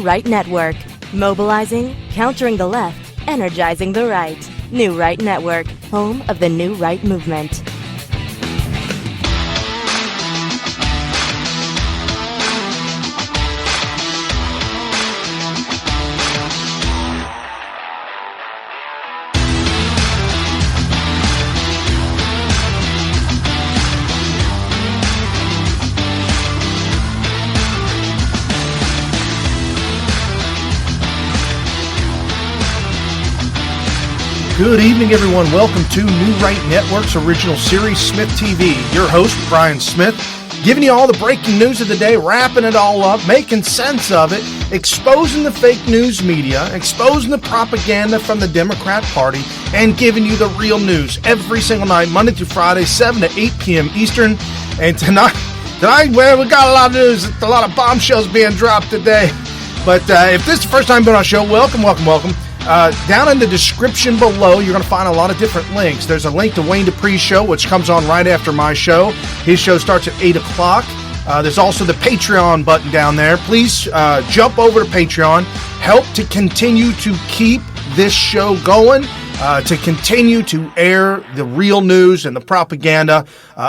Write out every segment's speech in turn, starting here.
Right Network. Mobilizing, countering the left, energizing the right. New Right Network, home of the New Right movement. Good evening, everyone. Welcome to New Right Network's original series, SmythTV. Your host, Brian Smith, giving you all the breaking news of the day, wrapping it all up, making sense of it, exposing the fake news media, exposing the propaganda from the Democrat Party, and giving you the real news every single night, Monday through Friday, 7 to 8 p.m. Eastern. And tonight, well, we got a lot of news, a lot of bombshells being dropped today. But if this is the first time you've been on our show, welcome. Down in the description below, you're going to find a lot of different links. There's a link to Wayne Dupree's show, which comes on right after my show. His show starts at 8 o'clock. There's also the Patreon button down there. Please jump over to Patreon. Help to continue to keep this show going, to continue to air the real news and the propaganda,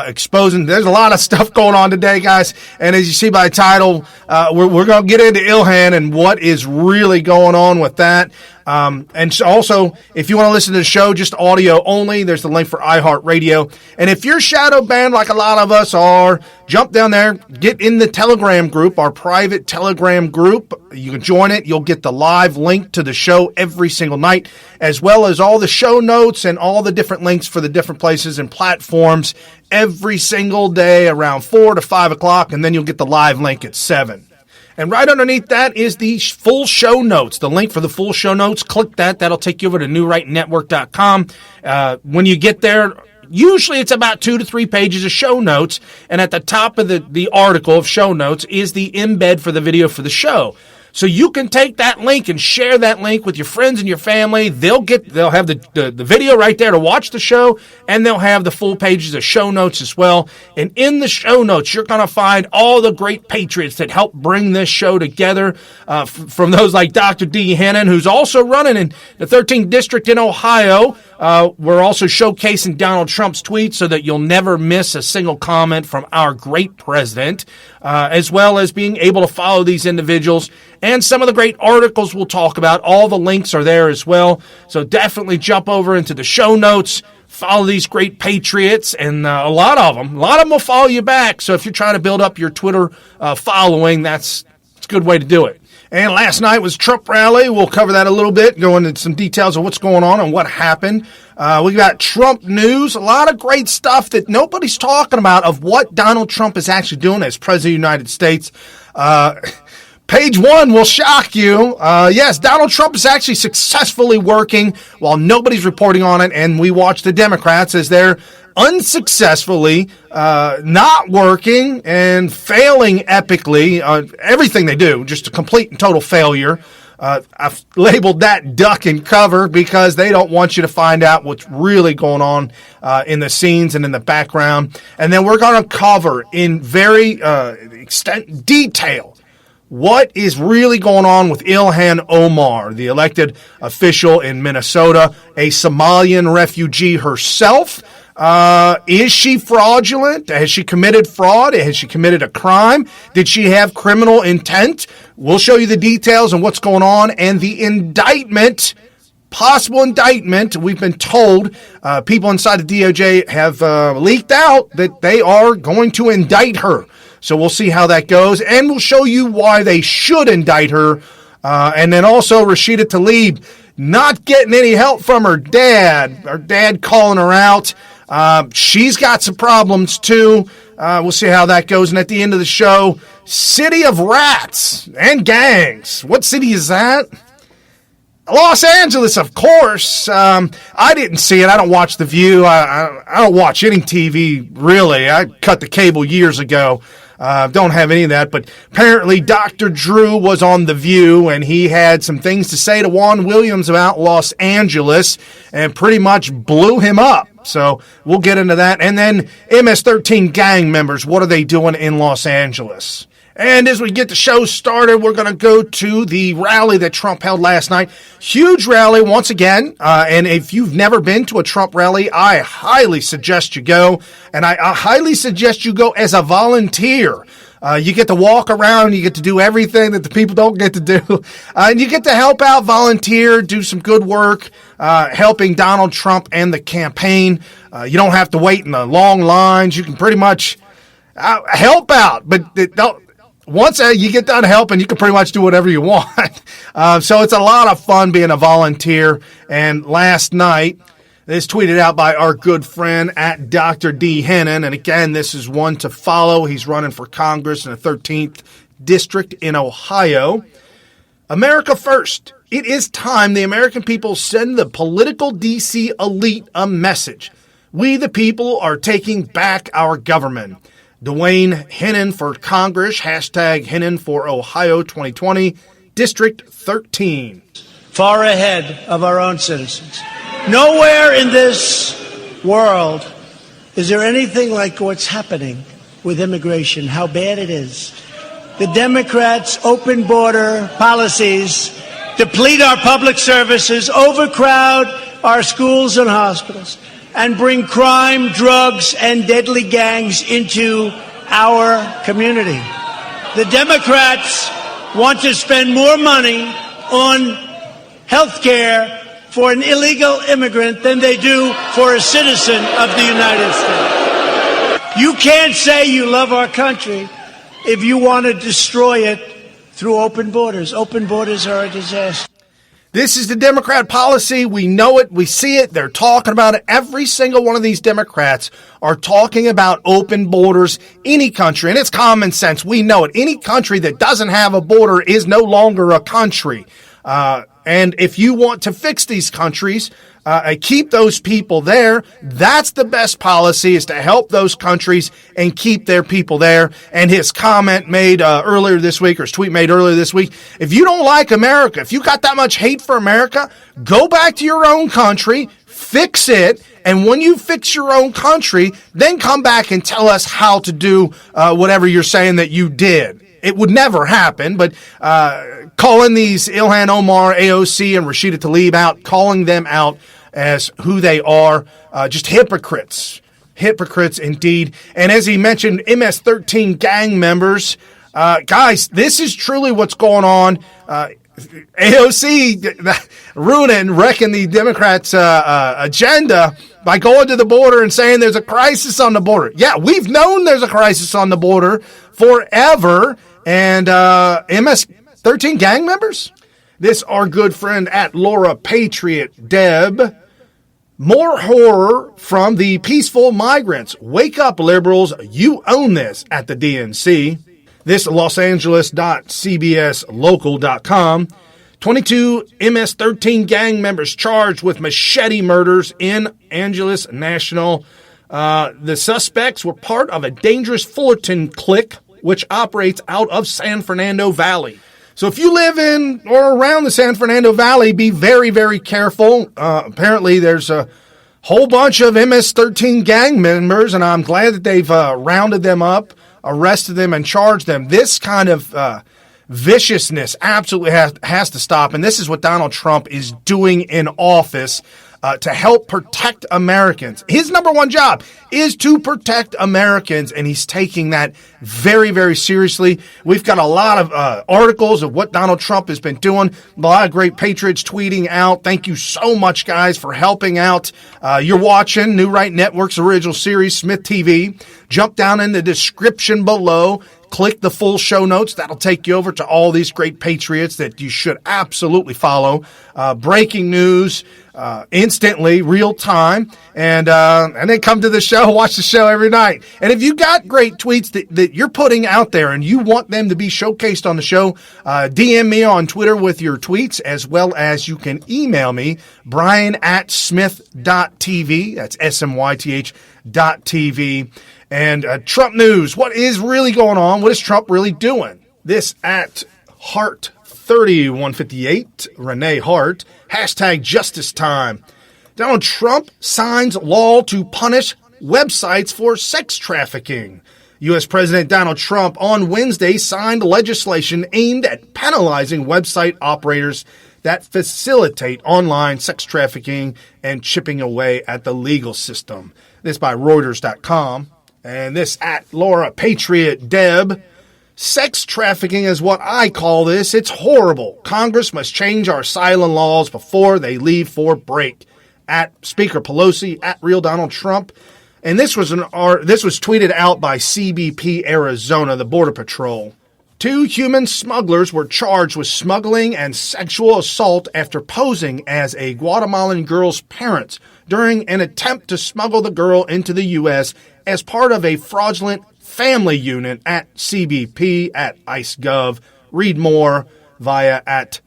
exposing. There's a lot of stuff going on today, guys. And as you see by the title, we're going to get into Ilhan and what is really going on with that. And so also, if you want to listen to the show, just audio only, there's the link for iHeartRadio. And if you're shadow banned like a lot of us are, jump down there, get in the Telegram group, our private Telegram group. You can join it. You'll get the live link to the show every single night, as well as all the show notes and all the different links for the different places and platforms every single day around 4 to 5 o'clock. And then you'll get the live link at 7. And right underneath that is the full show notes, the link for the full show notes. Click that. That'll take you over to newrightnetwork.com. When you get there, usually it's about 2 to 3 pages of show notes. And at the top of the article of show notes is the embed for the video for the show. So you can take that link and share that link with your friends and your family. They'll have the video right there to watch the show, and they'll have the full pages of show notes as well. And in the show notes, you're going to find all the great patriots that help bring this show together, from those like Dr. D. Hannon, who's also running in the 13th district in Ohio. We're also showcasing Donald Trump's tweets so that you'll never miss a single comment from our great president, as well as being able to follow these individuals and some of the great articles we'll talk about. All the links are there as well. So definitely jump over into the show notes, follow these great patriots, and a lot of them will follow you back. So if you're trying to build up your Twitter following, it's a good way to do it. And last night was Trump rally. We'll cover that a little bit, go into some details of what's going on and what happened. We got Trump news, a lot of great stuff that nobody's talking about of what Donald Trump is actually doing as President of the United States. Page 1 will shock you. Yes, Donald Trump is actually successfully working while nobody's reporting on it, and we watch the Democrats as they're unsuccessfully not working and failing epically. Everything they do, just a complete and total failure. I've labeled that duck and cover because they don't want you to find out what's really going on in the scenes and in the background. And then we're going to cover in very detail what is really going on with IlhanOmar, the elected official in Minnesota, a Somalian refugee herself. Is she fraudulent? Has she committed fraud? Has she committed a crime? Did she have criminal intent? We'll show you the details and what's going on and the indictment, possible indictment. We've been told people inside the DOJ have leaked out that they are going to indict her. So we'll see how that goes, and we'll show you why they should indict her. And then also Rashida Tlaib not getting any help from her dad calling her out. She's got some problems too. We'll see how that goes. And at the end of the show, City of Rats and Gangs. What city is that? Los Angeles, of course. I didn't see it. I don't watch The View. I don't watch any TV, really. I cut the cable years ago. Don't have any of that. But apparently Dr. Drew was on The View, and he had some things to say to Juan Williams about Los Angeles and pretty much blew him up. So we'll get into that. And then MS-13 gang members, what are they doing in Los Angeles? And as we get the show started, we're going to go to the rally that Trump held last night. Huge rally once again. And if you've never been to a Trump rally, I highly suggest you go. And I highly suggest you go as a volunteer. You get to walk around, you get to do everything that the people don't get to do. And you get to help out, volunteer, do some good work, helping Donald Trump and the campaign. You don't have to wait in the long lines. You can pretty much help out, but once you get done helping, you can pretty much do whatever you want. So it's a lot of fun being a volunteer. And last night, this tweeted out by our good friend at Dr. D. Hennon. And again, this is one to follow. He's running for Congress in the 13th District in Ohio. America first. It is time the American people send the political DC elite a message. We, the people, are taking back our government. Dwayne Hennon for Congress, hashtag Hennon for Ohio 2020, District 13. Far ahead of our own citizens. Nowhere in this world is there anything like what's happening with immigration, how bad it is. The Democrats' open border policies deplete our public services, overcrowd our schools and hospitals, and bring crime, drugs, and deadly gangs into our community. The Democrats want to spend more money on health care for an illegal immigrant than they do for a citizen of the United States. You can't say you love our country if you want to destroy it through open borders. Open borders are a disaster. This is the Democrat policy. We know it. We see it. They're talking about it. Every single one of these Democrats are talking about open borders. Any country, and it's common sense. We know it. Any country that doesn't have a border is no longer a country. And if you want to fix these countries, keep those people there, that's the best policy, is to help those countries and keep their people there. And his comment made earlier this week, or his tweet made earlier this week, if you don't like America, if you got that much hate for America, go back to your own country, fix it, and when you fix your own country, then come back and tell us how to do whatever you're saying that you did. It would never happen, but calling these IlhanOmar, AOC, and Rashida Tlaib out, calling them out as who they are, just hypocrites. Hypocrites indeed. And as he mentioned, MS-13 gang members. Guys, this is truly what's going on. AOC wrecking the Democrats' agenda by going to the border and saying there's a crisis on the border. Yeah, we've known there's a crisis on the border forever. And MS-13 gang members? This our good friend at Laura Patriot Deb. More horror from the peaceful migrants. Wake up, liberals. You own this at the DNC. This LosAngeles.cbslocal.com. 22 MS-13 gang members charged with machete murders in Angeles National. The suspects were part of a dangerous Fullerton clique, which operates out of San Fernando Valley. So if you live in or around the San Fernando Valley, be very, very careful. Apparently there's a whole bunch of MS-13 gang members, and I'm glad that they've rounded them up, arrested them, and charged them. This kind of viciousness absolutely has to stop, and this is what Donald Trump is doing in office to help protect Americans. His number one job is to protect Americans, and he's taking that very, very seriously. We've got a lot of articles of what Donald Trump has been doing, a lot of great patriots tweeting out. Thank you so much, guys, for helping out. You're watching New Right Network's original series, SmythTV. Jump down in the description below. Click the full show notes. That'll take you over to all these great patriots that you should absolutely follow. Breaking news, instantly, real time, and then come to the show, watch the show every night. And if you got great tweets that you're putting out there and you want them to be showcased on the show, DM me on Twitter with your tweets, as well as you can email me, brian@smyth.tv. That's SMYTH.tv. And Trump news. What is really going on? What is Trump really doing? This at Hart3158, Renee Hart, hashtag justice time. Donald Trump signs law to punish websites for sex trafficking. U.S. President Donald Trump on Wednesday signed legislation aimed at penalizing website operators that facilitate online sex trafficking and chipping away at the legal system. This by Reuters.com. And this at Laura Patriot Deb. Sex trafficking is what I call this. It's horrible. Congress must change our asylum laws before they leave for break. At Speaker Pelosi, at Real Donald Trump. And this was tweeted out by CBP Arizona, the Border Patrol. 2 human smugglers were charged with smuggling and sexual assault after posing as a Guatemalan girl's parents during an attempt to smuggle the girl into the U.S. as part of a fraudulent family unit at CBP at ICE.gov. Read more via at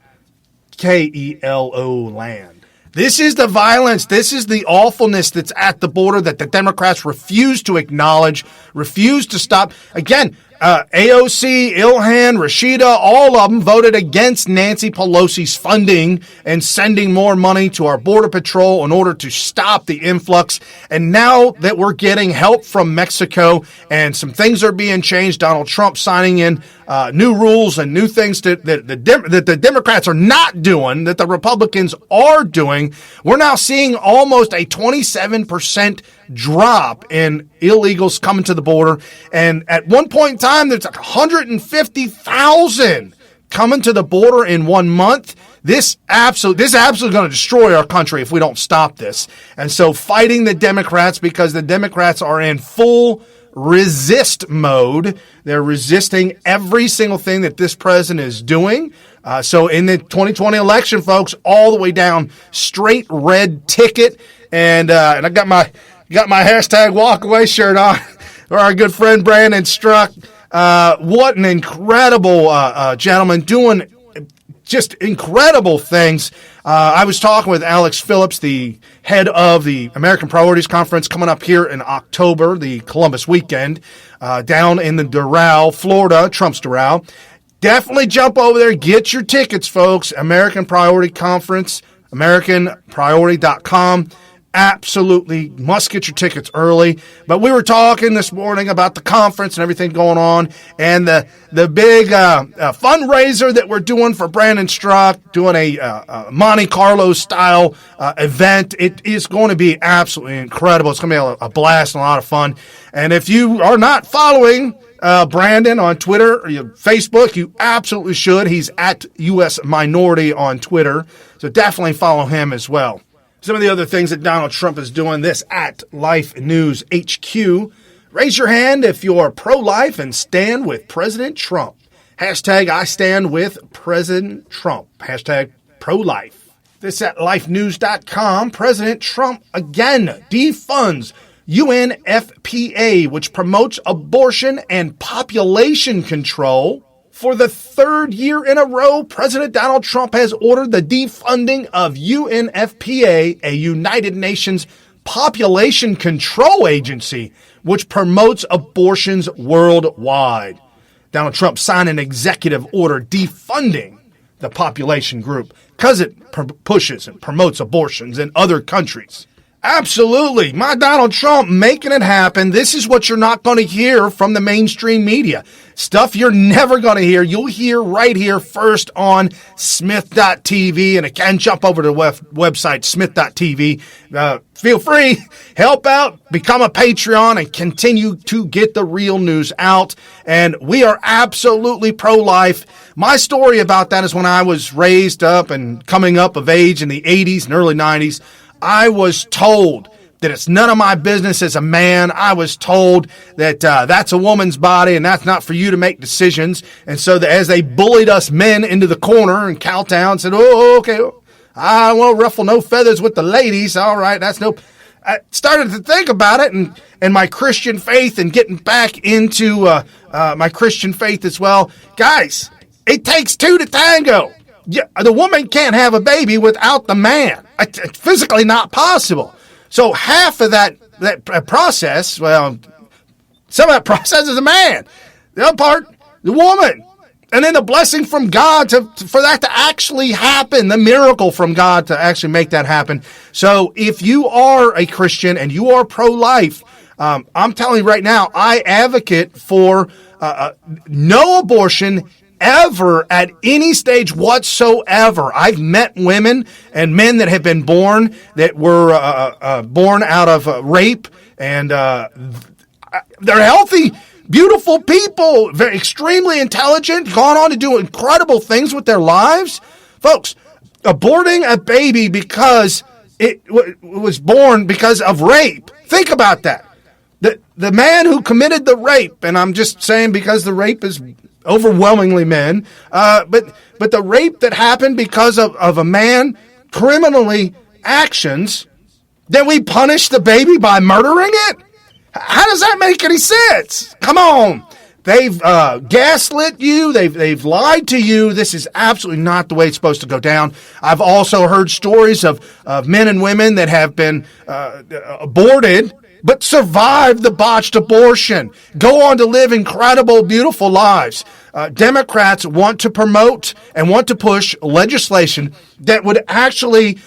KELO Land. This is the violence. This is the awfulness that's at the border that the Democrats refuse to acknowledge, refuse to stop. Again, AOC, Ilhan, Rashida, all of them voted against Nancy Pelosi's funding and sending more money to our Border Patrol in order to stop the influx. And now that we're getting help from Mexico and some things are being changed, Donald Trump signing in new rules and new things that the Democrats are not doing, that the Republicans are doing, we're now seeing almost a 27% drop in illegals coming to the border. And at one point in time, there's like 150,000 coming to the border in 1 month. This absolutely going to destroy our country if we don't stop this. And so fighting the Democrats, because the Democrats are in full resist mode. They're resisting every single thing that this president is doing. So in the 2020 election, folks, all the way down, straight red ticket. And I got my hashtag walkaway shirt on for our good friend Brandon Struck. What an incredible gentleman doing just incredible things. I was talking with Alex Phillips, the head of the American Priorities Conference coming up here in October, the Columbus weekend, down in the Doral, Florida, Trump's Doral. Definitely jump over there. Get your tickets, folks. American Priority Conference, AmericanPriority.com. Absolutely must get your tickets early. But we were talking this morning about the conference and everything going on, and the big fundraiser that we're doing for Brandon Struck, doing a Monte Carlo style event. It is going to be absolutely incredible. It's going to be a blast and a lot of fun. And if you are not following Brandon on Twitter or Facebook, you absolutely should. He's at US Minority on Twitter, so definitely follow him as well. Some of the other things that Donald Trump is doing, this at Life News HQ. Raise your hand if you're pro-life and stand with President Trump. Hashtag I stand with President Trump. Hashtag pro-life. This at lifenews.com. President Trump again defunds UNFPA, which promotes abortion and population control. For the third year in a row, President Donald Trump has ordered the defunding of UNFPA, a United Nations population control agency, which promotes abortions worldwide. Donald Trump signed an executive order defunding the population group because it pushes and promotes abortions in other countries. Absolutely. My Donald Trump making it happen. This is what you're not going to hear from the mainstream media. Stuff you're never going to hear. You'll hear right here first on Smyth.tv. And again, jump over to the website, Smyth.tv. Feel free, help out, become a Patreon, and continue to get the real news out. And we are absolutely pro-life. My story about that is when I was raised up and coming up of age in the 80s and early 90s, I was told that it's none of my business as a man. I was told that that's a woman's body and that's not for you to make decisions. And so as they bullied us men into the corner in Cowtown, said, oh, okay, I won't ruffle no feathers with the ladies. All right, that's no... I started to think about it and my Christian faith and getting back into my Christian faith as well. Guys, it takes two to tango. Yeah, the woman can't have a baby without the man. It's physically not possible. So half of that process, well, some of that process is a man. The other part, the woman. And then the blessing from God for that to actually happen, the miracle from God to actually make that happen. So if you are a Christian and you are pro-life, I'm telling you right now, I advocate for no abortion ever at any stage whatsoever. I've met women and men that have been born that were born out of rape, and they're healthy, beautiful people, very extremely intelligent, gone on to do incredible things with their lives. Folks, aborting a baby because it was born because of rape. Think about that. The man who committed the rape, and I'm just saying because the rape is overwhelmingly men, but the rape that happened because of a man criminally actions, then we punish the baby by murdering it? How does that make any sense? Come on. They've gaslit you. They've lied to you. This is absolutely not the way it's supposed to go down. I've also heard stories of men and women that have been aborted but survived the botched abortion, go on to live incredible, beautiful lives. Democrats want to promote and want to push legislation that would actually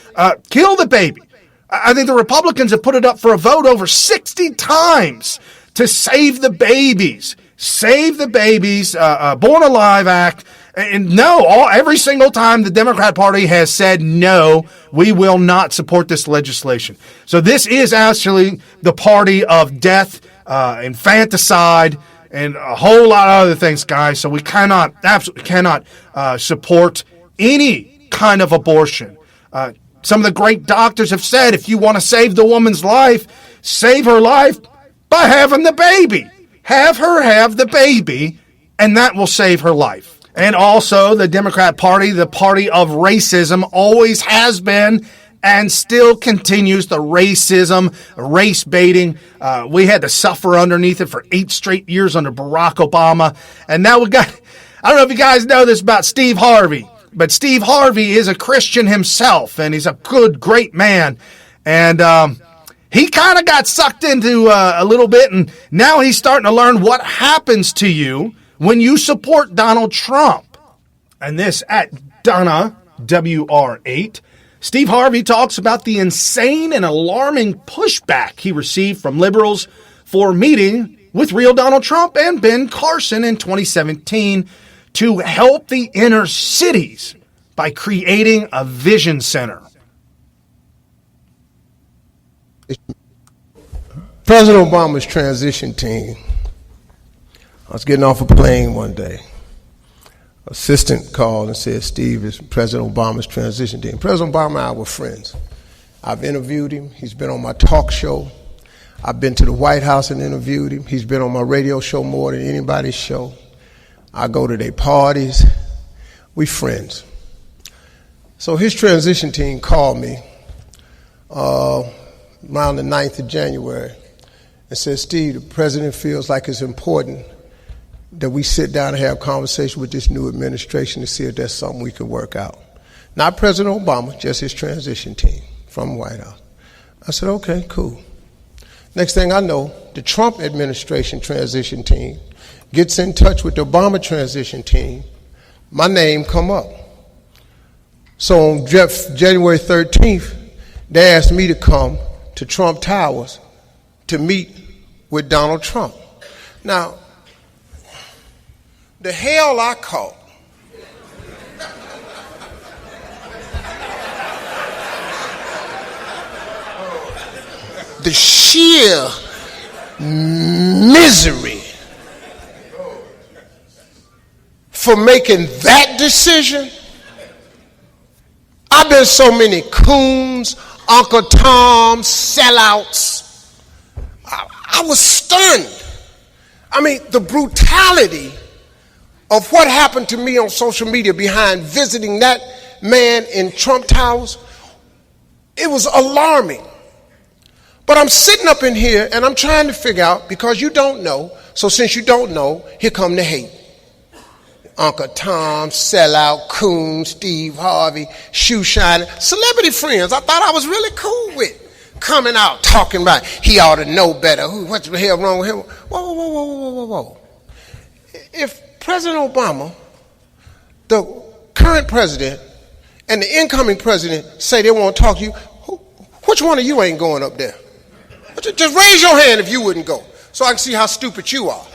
kill the baby. I think the Republicans have put it up for a vote over 60 times to save the babies. Save the Babies, Born Alive Act. And no, every single time the Democrat Party has said no, we will not support this legislation. So this is actually the party of death, infanticide, and a whole lot of other things, guys. So we absolutely cannot support any kind of abortion. Some of the great doctors have said if you want to save the woman's life, save her life by having the baby. Have her have the baby, and that will save her life. And also, the Democrat Party, the party of racism, always has been and still continues the racism, race baiting. We had to suffer underneath it for 8 straight years under Barack Obama. And now we got, I don't know if you guys know this about Steve Harvey, but Steve Harvey is a Christian himself, and he's a good, great man. And he kind of got sucked into a little bit, and now he's starting to learn what happens to you when you support Donald Trump. And this at Donna, WR8, Steve Harvey talks about the insane and alarming pushback he received from liberals for meeting with real Donald Trump and Ben Carson in 2017 to help the inner cities by creating a vision center. President Obama's transition team. I was getting off a plane one day. Assistant called and said, Steve, it's President Obama's transition team. President Obama and I were friends. I've interviewed him. He's been on my talk show. I've been to the White House and interviewed him. He's been on my radio show more than anybody's show. I go to their parties. We friends. So his transition team called me around the 9th of January and said, Steve, the president feels like it's important that we sit down and have a conversation with this new administration to see if there's something we can work out. Not President Obama, just his transition team from the White House. I said, okay, cool. Next thing I know, the Trump administration transition team gets in touch with the Obama transition team. My name come up. So on January 13th, they asked me to come to Trump Towers to meet with Donald Trump. Now, the hell I caught the sheer misery for making that decision. I've been so many coons, Uncle Tom, sellouts. I was stunned. I mean, the brutality of what happened to me on social media behind visiting that man in Trump Towers, it was alarming. But I'm sitting up in here and I'm trying to figure out, because you don't know, so since you don't know, here come the hate. Uncle Tom, sellout, Coon, Steve Harvey, shoe shining, celebrity friends I thought I was really cool with, coming out talking about he ought to know better. What the hell wrong with him? Whoa. If President Obama, the current president, and the incoming president say they want to talk to you, which one of you ain't going up there? Just raise your hand if you wouldn't go, so I can see how stupid you are.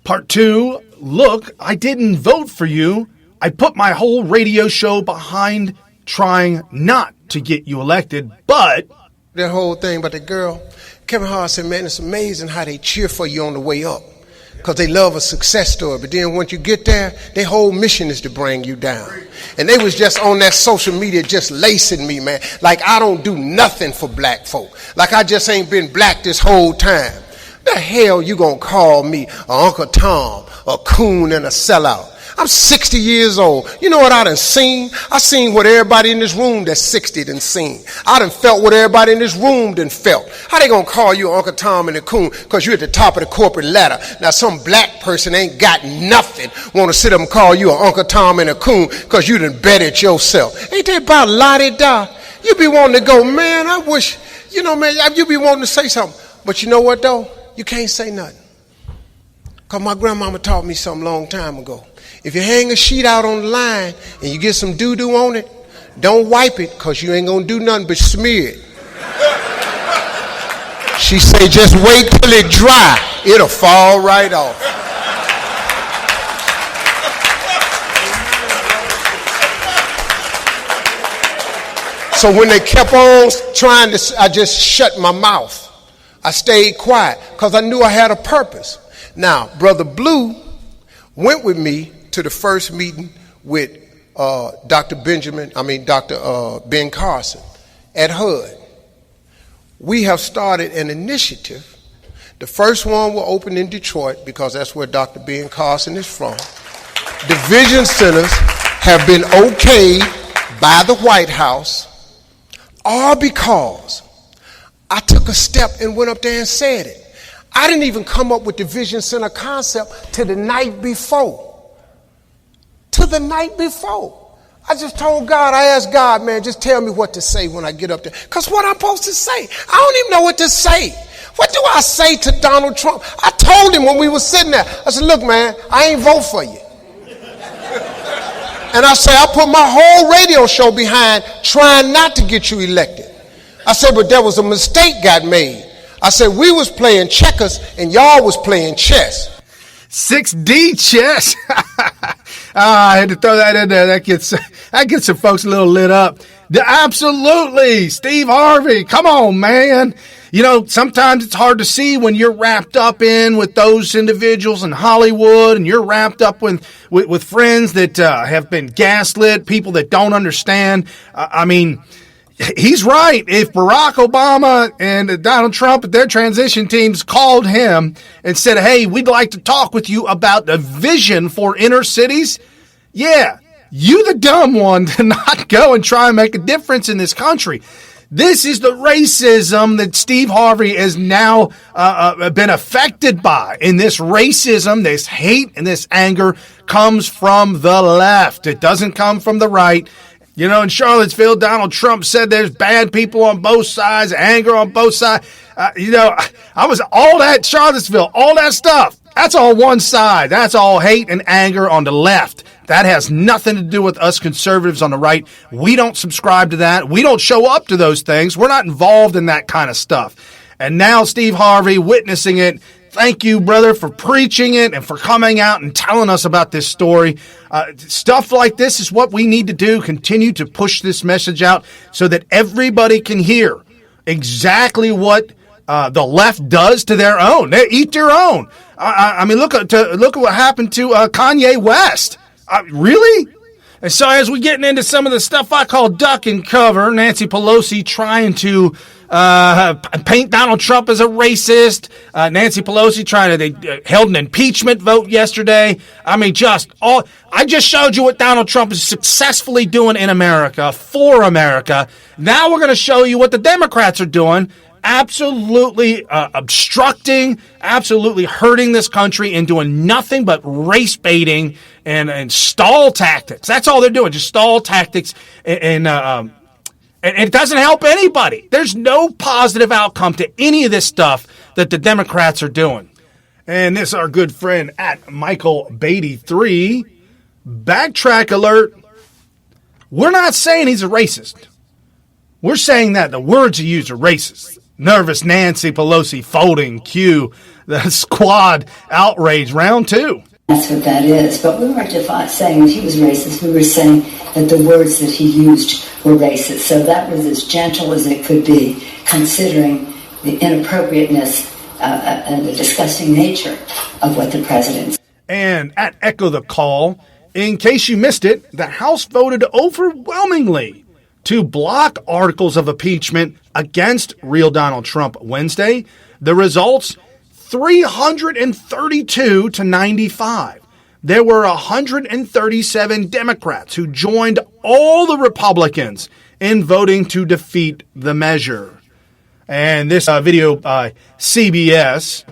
Part 2, look, I didn't vote for you. I put my whole radio show behind trying not to get you elected, but... That whole thing about the girl, Kevin Hart said, man, it's amazing how they cheer for you on the way up because they love a success story. But then once you get there, their whole mission is to bring you down. And they was just on that social media just lacing me, man. Like I don't do nothing for black folk. Like I just ain't been black this whole time. The hell you gonna call me a Uncle Tom, a coon, and a sellout? I'm 60 years old. You know what I done seen? I seen what everybody in this room that's 60 done seen. I done felt what everybody in this room done felt. How they gonna call you Uncle Tom and a coon because you're at the top of the corporate ladder? Now some black person ain't got nothing want to sit up and call you an Uncle Tom and a coon because you done betted yourself. Ain't that about la-di-da? You be wanting to go, man, I wish, you know, man, you be wanting to say something. But you know what though? You can't say nothing. Because my grandmama taught me something a long time ago. If you hang a sheet out on the line and you get some doo-doo on it, don't wipe it because you ain't going to do nothing but smear it. She say just wait till it dry. It'll fall right off. So when they kept on trying to, I just shut my mouth. I stayed quiet because I knew I had a purpose. Now, Brother Blue went with me to the first meeting with Dr. Ben Carson at HUD. We have started an initiative. The first one will open in Detroit because that's where Dr. Ben Carson is from. The vision centers have been okayed by the White House, all because I took a step and went up there and said it. I didn't even come up with the vision center concept till the night before. I just told God, I asked God, man, just tell me what to say when I get up there. Because what I'm supposed to say, I don't even know what to say. What do I say to Donald Trump? I told him when we were sitting there, I said, look, man, I ain't vote for you. And I said, I put my whole radio show behind trying not to get you elected. I said, but there was a mistake got made. I said, we was playing checkers and y'all was playing chess. 6D chess. I had to throw that in there. That gets some folks a little lit up. Absolutely. Steve Harvey. Come on, man. You know, sometimes it's hard to see when you're wrapped up in with those individuals in Hollywood and you're wrapped up with friends that have been gaslit, people that don't understand. I mean, he's right. If Barack Obama and Donald Trump and their transition teams called him and said, hey, we'd like to talk with you about the vision for inner cities, yeah, you the dumb one to not go and try and make a difference in this country. This is the racism that Steve Harvey has now been affected by. And this racism, this hate, and this anger comes from the left. It doesn't come from the right. You know, in Charlottesville, Donald Trump said there's bad people on both sides, anger on both sides. I was all that Charlottesville, all that stuff. That's all one side. That's all hate and anger on the left. That has nothing to do with us conservatives on the right. We don't subscribe to that. We don't show up to those things. We're not involved in that kind of stuff. And now Steve Harvey witnessing it. Thank you, brother, for preaching it and for coming out and telling us about this story. Stuff like this is what we need to do. Continue to push this message out so that everybody can hear exactly what the left does to their own. They eat their own. I mean, look at what happened to Kanye West. Really? And so as we're getting into some of the stuff I call duck and cover, Nancy Pelosi trying to paint Donald Trump as a racist. Nancy Pelosi they held an impeachment vote yesterday. I mean, I just showed you what Donald Trump is successfully doing in America, for America. Now we're going to show you what the Democrats are doing. Absolutely obstructing, absolutely hurting this country and doing nothing but race baiting and stall tactics. That's all they're doing, just stall tactics. And it doesn't help anybody. There's no positive outcome to any of this stuff that the Democrats are doing. And this is our good friend at Michael Beatty 3. Backtrack alert. We're not saying he's a racist. We're saying that the words you use are racist. Nervous Nancy Pelosi folding cue the squad outrage round 2. That's what that is. But we weren't saying that he was racist. We were saying that the words that he used were racist. So that was as gentle as it could be, considering the inappropriateness and the disgusting nature of what the president said. And at Echo the Call, in case you missed it, the House voted overwhelmingly to block articles of impeachment against real Donald Trump Wednesday. The results, 332 to 95. There were 137 Democrats who joined all the Republicans in voting to defeat the measure. And this video by CBS.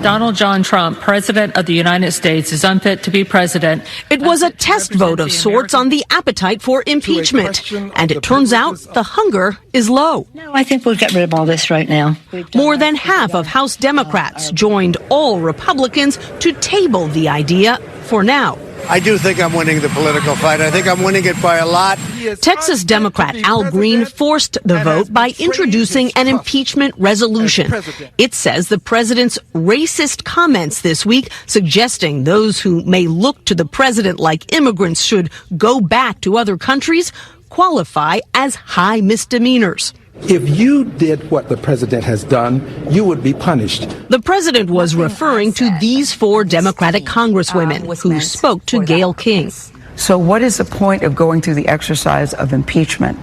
Donald John Trump, President of the United States, is unfit to be president. It was a test vote of sorts on the appetite for impeachment. And it turns out the hunger is low. No, I think we'll get rid of all this right now. More than half of House Democrats joined all Republicans to table the idea for now. I do think I'm winning the political fight. I think I'm winning it by a lot. Texas Democrat Al Green forced the vote by introducing an impeachment resolution. It says the president's racist comments this week, suggesting those who may look to the president like immigrants should go back to other countries, qualify as high misdemeanors. If you did what the president has done, you would be punished. The president was referring to these 4 Democratic congresswomen who spoke to Gayle King. So what is the point of going through the exercise of impeachment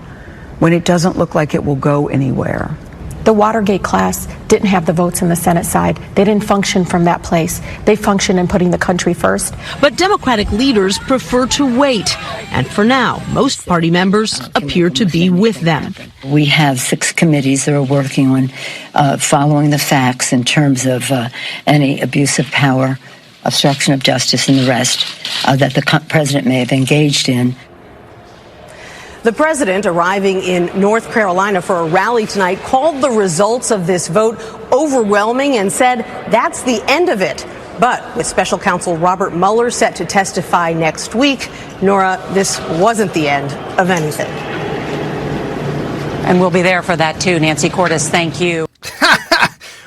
when it doesn't look like it will go anywhere? The Watergate class didn't have the votes in the Senate side. They didn't function from that place. They function in putting the country first. But Democratic leaders prefer to wait. And for now, most party members appear to be with them. We have 6 committees that are working on following the facts in terms of any abuse of power, obstruction of justice, and the rest that the president may have engaged in. The president, arriving in North Carolina for a rally tonight, called the results of this vote overwhelming and said that's the end of it. But with special counsel Robert Mueller set to testify next week, Nora, this wasn't the end of anything. And we'll be there for that, too. Nancy Cordes, thank you.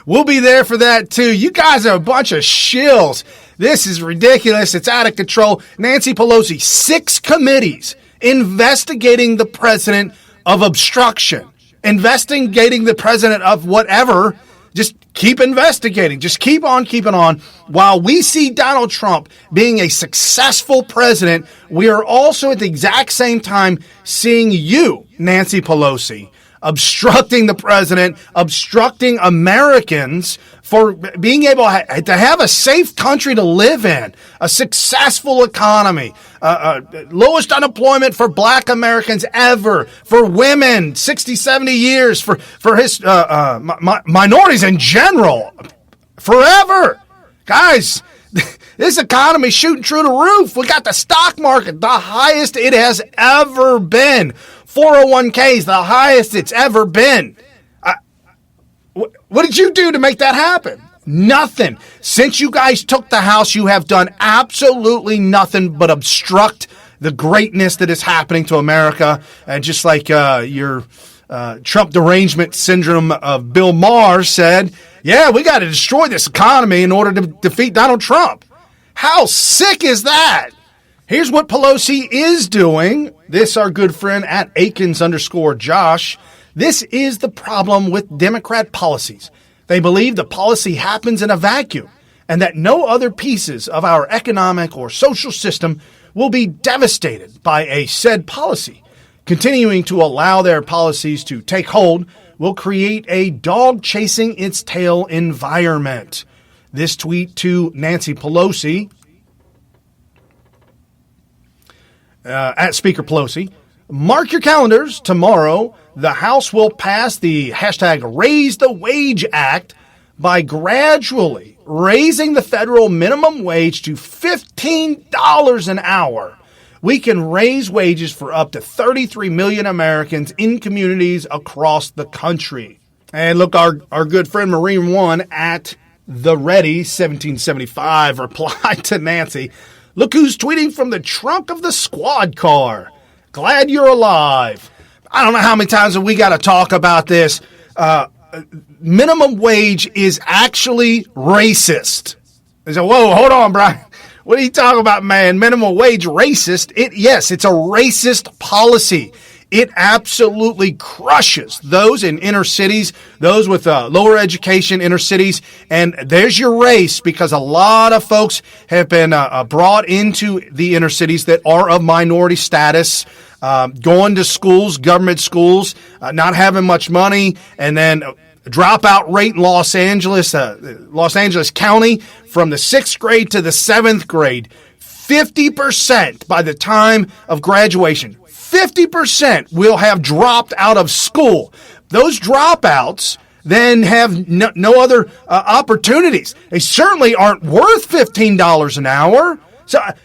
We'll be there for that, too. You guys are a bunch of shills. This is ridiculous. It's out of control. Nancy Pelosi, 6 committees investigating the president of obstruction, investigating the president of whatever. Just keep investigating. Just keep on keeping on. While we see Donald Trump being a successful president, we are also at the exact same time seeing you, Nancy Pelosi, obstructing the president, obstructing Americans for being able to have a safe country to live in, a successful economy, lowest unemployment for black Americans ever, for women, 60, 70 years, for minorities in general, forever. Guys, this economy's shooting through the roof. We got the stock market, the highest it has ever been. 401ks, the highest it's ever been. What did you do to make that happen? Nothing. Since you guys took the House, you have done absolutely nothing but obstruct the greatness that is happening to America. And just like your Trump derangement syndrome of Bill Maher said, yeah, we got to destroy this economy in order to defeat Donald Trump. How sick is that? Here's what Pelosi is doing. This, our good friend at Akins_Josh. This is the problem with Democrat policies. They believe the policy happens in a vacuum and that no other pieces of our economic or social system will be devastated by a said policy. Continuing to allow their policies to take hold will create a dog chasing its tail environment. This tweet to Nancy Pelosi, at Speaker Pelosi, mark your calendars. Tomorrow, the House will pass the hashtag Raise the Wage Act by gradually raising the federal minimum wage to $15 an hour. We can raise wages for up to 33 million Americans in communities across the country. And look, our good friend Marine One at The Ready 1775 replied to Nancy, look who's tweeting from the trunk of the squad car. Glad you're alive. I don't know how many times we got to talk about this. Minimum wage is actually racist. They say, whoa, hold on, Brian. What are you talking about, man? Minimum wage racist? Yes, it's a racist policy. It absolutely crushes those in inner cities, those with lower education, inner cities. And there's your race, because a lot of folks have been brought into the inner cities that are of minority status, going to schools, government schools, not having much money, and then dropout rate in Los Angeles County from the 6th grade to the 7th grade, 50% by the time of graduation. 50% will have dropped out of school. Those dropouts then have no other opportunities. They certainly aren't worth $15 an hour.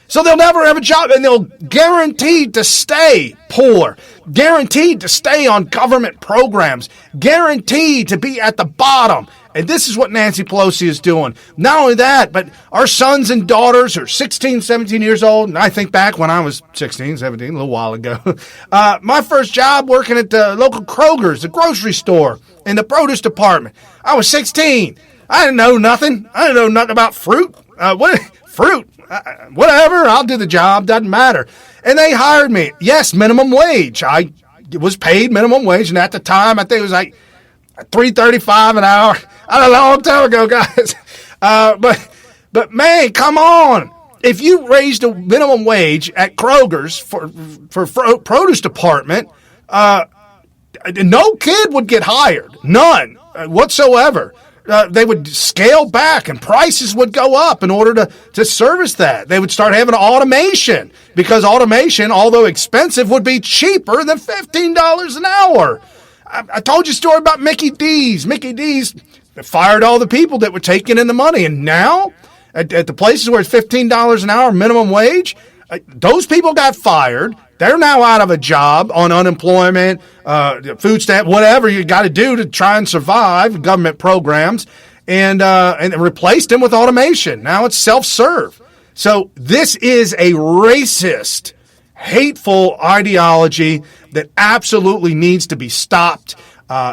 So they'll never have a job, and they'll guaranteed to stay poor, guaranteed to stay on government programs, guaranteed to be at the bottom. And this is what Nancy Pelosi is doing. Not only that, but our sons and daughters are 16, 17 years old. And I think back when I was 16, 17, a little while ago. My first job working at the local Kroger's, the grocery store, in the produce department. I was 16. I didn't know nothing. I didn't know nothing about fruit. Fruit? Whatever, I'll do the job. Doesn't matter. And they hired me. Yes, minimum wage. I was paid minimum wage. And at the time, I think it was like $3.35 an hour. A long time ago, guys. But man, come on. If you raised the minimum wage at Kroger's for produce department, no kid would get hired. None whatsoever. They would scale back and prices would go up in order to service that. They would start having automation, because automation, although expensive, would be cheaper than $15 an hour. I told you a story about Mickey D's. Mickey D's fired all the people that were taking in the money. And now, at the places where it's $15 an hour minimum wage, those people got fired. They're now out of a job on unemployment, food stamp, whatever you got to do to try and survive government programs, and replaced them with automation. Now it's self-serve. So this is a racist, hateful ideology that absolutely needs to be stopped.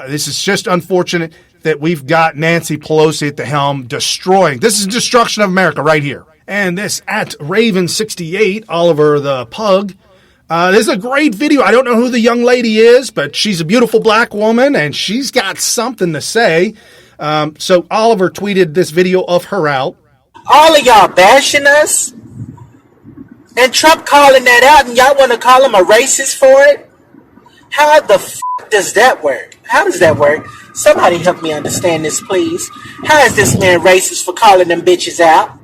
This is just unfortunate that we've got Nancy Pelosi at the helm destroying. This is destruction of America right here. And this at Raven68, Oliver the Pug. This is a great video. I don't know who the young lady is, but she's a beautiful black woman, and she's got something to say. So Oliver tweeted this video of her out. All of y'all bashing us, and Trump calling that out, and y'all want to call him a racist for it? How the f*** does that work? How does that work? Somebody help me understand this, please. How is this man racist for calling them bitches out?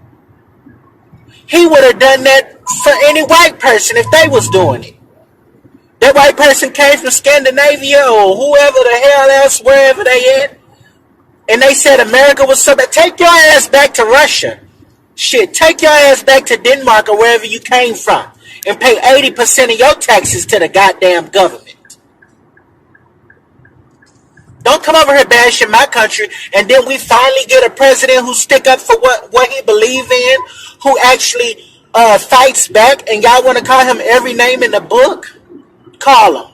He would have done that for any white person if they was doing it. That white person came from Scandinavia or whoever the hell else, wherever they at, and they said America was so bad. Take your ass back to Russia. Shit, take your ass back to Denmark or wherever you came from and pay 80% of your taxes to the goddamn government. Don't come over here bashing my country, and then we finally get a president who stick up for what he believe in, who actually fights back, and y'all want to call him every name in the book? Call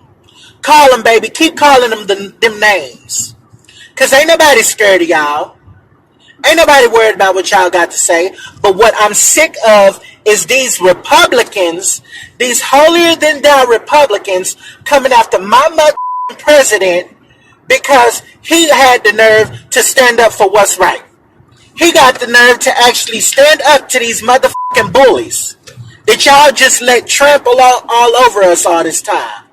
him, baby. Keep calling them them names, because ain't nobody scared of y'all. Ain't nobody worried about what y'all got to say. But what I'm sick of is these Republicans, these holier-than-thou Republicans, coming after my mother president because he had the nerve to stand up for what's right. He got the nerve to actually stand up to these motherfucking bullies that y'all just let trample all over us all this time.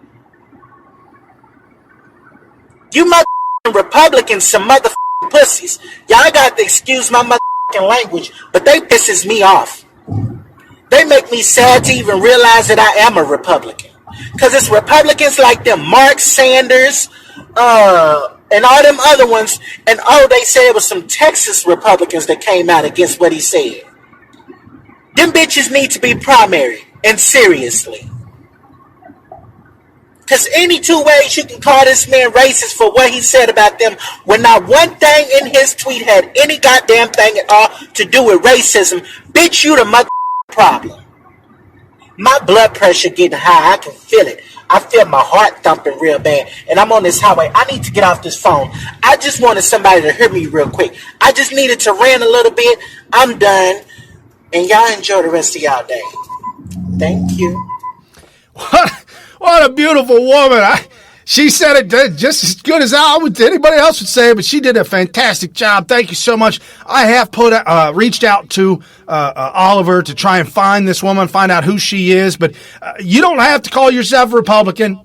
You motherfucking Republicans, some motherfucking pussies. Y'all got to excuse my motherfucking language, but they pisses me off. They make me sad to even realize that I am a Republican. Because it's Republicans like them, Mark Sanders, and all them other ones, and they said it was some Texas Republicans that came out against what he said. Them bitches need to be primary, and seriously. Because any two ways you can call this man racist for what he said about them, when not one thing in his tweet had any goddamn thing at all to do with racism. Bitch, you the mother problem. My blood pressure getting high, I can feel it. I feel my heart thumping real bad, and I'm on this highway. I need to get off this phone. I just wanted somebody to hear me real quick. I just needed to rant a little bit. I'm done, and y'all enjoy the rest of y'all day. Thank you. What a beautiful woman. She said it just as good as anybody else would say it, but she did a fantastic job. Thank you so much. I have reached out to Oliver to try and find this woman, find out who she is, but you don't have to call yourself a Republican.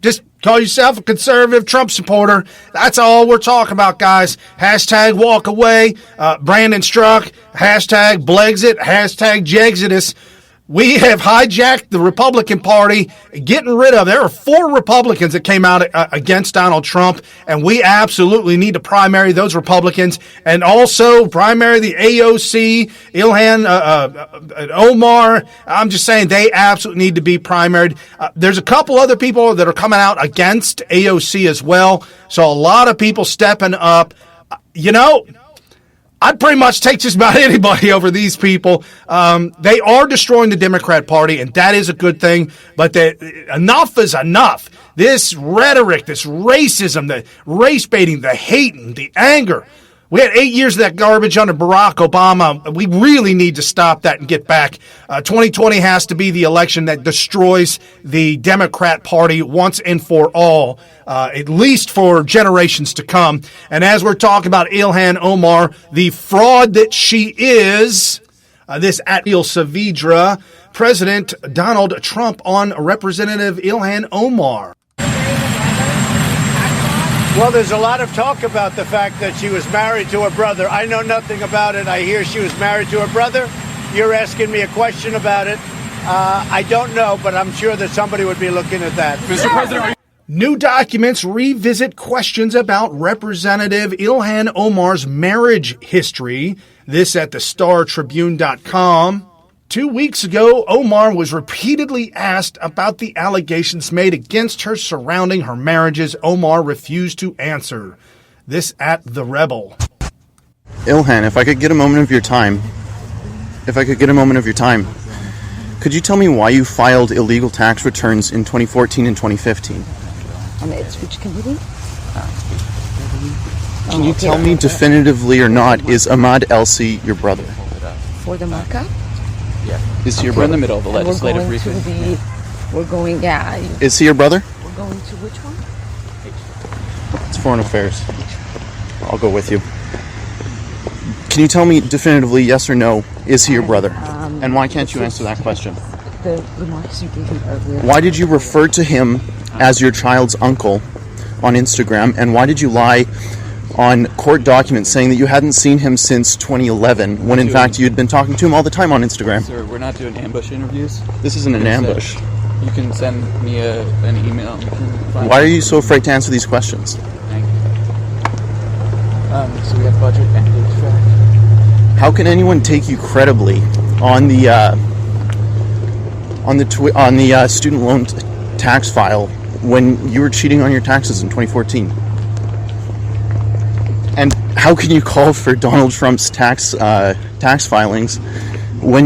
Just call yourself a conservative Trump supporter. That's all we're talking about, guys. Hashtag walk away. Brandon Struck. Hashtag Blexit. Hashtag Jexodus. We have hijacked the Republican Party, getting rid of. There are 4 Republicans that came out against Donald Trump, and we absolutely need to primary those Republicans, and also primary the AOC, IlhanOmar. I'm just saying they absolutely need to be primaried. There's a couple other people that are coming out against AOC as well, so a lot of people stepping up. I'd pretty much take just about anybody over these people. They are destroying the Democrat Party, and that is a good thing, but enough is enough. This rhetoric, this racism, the race baiting, the hating, the anger. We had 8 years of that garbage under Barack Obama. We really need to stop that and get back. 2020 has to be the election that destroys the Democrat Party once and for all, at least for generations to come. And as we're talking about IlhanOmar, the fraud that she is, this Atil Saavedra, President Donald Trump on Representative IlhanOmar. Well, there's a lot of talk about the fact that she was married to her brother. I know nothing about it. I hear she was married to her brother. You're asking me a question about it. I don't know, but I'm sure that somebody would be looking at that. Mr. President, new documents revisit questions about Representative IlhanOmar's marriage history. This at thestartribune.com. 2 weeks ago, Omar was repeatedly asked about the allegations made against her surrounding her marriages. Omar refused to answer. This at The Rebel. Ilhan, if I could get a moment of your time, could you tell me why you filed illegal tax returns in 2014 and 2015? Which committee? Can you tell me definitively or not, is Ahmad Elsi your brother? For the markup? Yeah. Is he your brother? We're in the middle of the legislative briefing. Is he your brother? We're going to which one? It's Foreign Affairs. I'll go with you. Can you tell me definitively, yes or no, is he your brother? And why can't you answer that question? The remarks you gave me earlier. Why did you refer to him as your child's uncle on Instagram? And why did you lie on court documents saying that you hadn't seen him since 2011, when in fact you'd been talking to him all the time on Instagram? Sir, we're not doing ambush interviews. This isn't an ambush. You can send me an email. Why are you so afraid to answer these questions? Thank you. So we have budget and date track. How can anyone take you credibly on the student loan tax file when you were cheating on your taxes in 2014? And how can you call for Donald Trump's tax filings when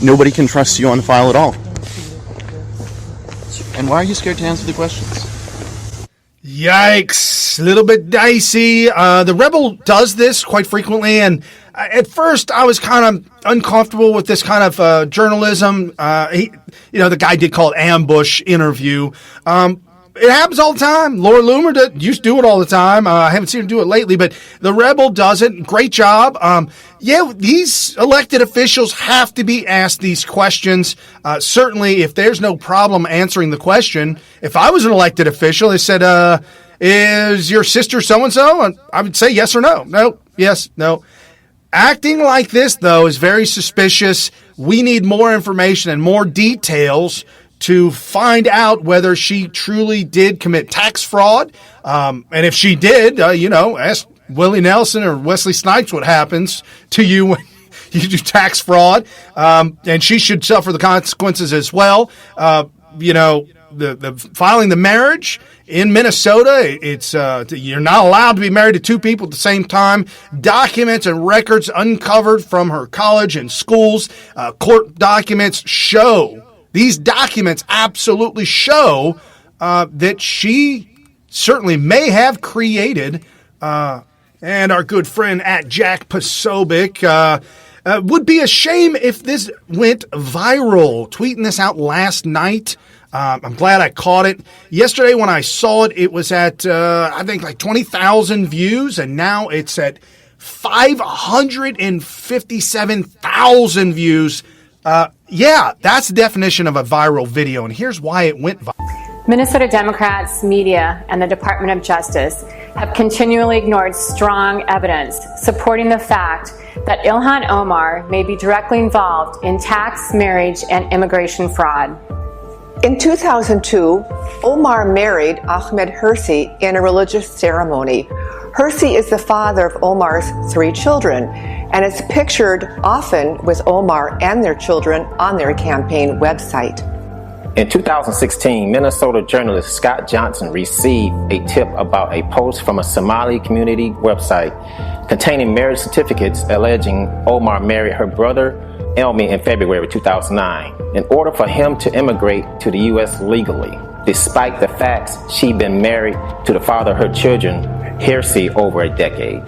nobody can trust you on the file at all? And why are you scared to answer the questions? Yikes. A little bit dicey. The Rebel does this quite frequently, and at first I was kind of uncomfortable with this kind of journalism. The guy did call it ambush interview. It happens all the time. Laura Loomer used to do it all the time. I haven't seen her do it lately, but the Rebel does it. Great job. These elected officials have to be asked these questions. Certainly, if there's no problem answering the question, if I was an elected official, they said, is your sister so-and-so? I would say yes or no. No, yes, no. Acting like this, though, is very suspicious. We need more information and more details to find out whether she truly did commit tax fraud. And if she did, ask Willie Nelson or Wesley Snipes what happens to you when you do tax fraud. And she should suffer the consequences as well. The filing the marriage in Minnesota, it's you're not allowed to be married to two people at the same time. Documents and records uncovered from her college and schools, court documents show These documents absolutely show that she certainly may have created, and our good friend at Jack Posobiec, would be a shame if this went viral. Tweeting this out last night. I'm glad I caught it. Yesterday when I saw it, it was at, I think, like 20,000 views, and now it's at 557,000 views. Yeah, that's the definition of a viral video, and here's why it went viral. Minnesota Democrats, media, and the Department of Justice have continually ignored strong evidence supporting the fact that IlhanOmar may be directly involved in tax, marriage, and immigration fraud. In 2002, Omar married Ahmed Hirsi in a religious ceremony. Hirsi is the father of Omar's 3 children and is pictured often with Omar and their children on their campaign website. In 2016, Minnesota journalist Scott Johnson received a tip about a post from a Somali community website containing marriage certificates alleging Omar married her brother Elmi in February 2009 in order for him to immigrate to the U.S. legally, despite the facts she'd been married to the father of her children, Hirsi, over a decade.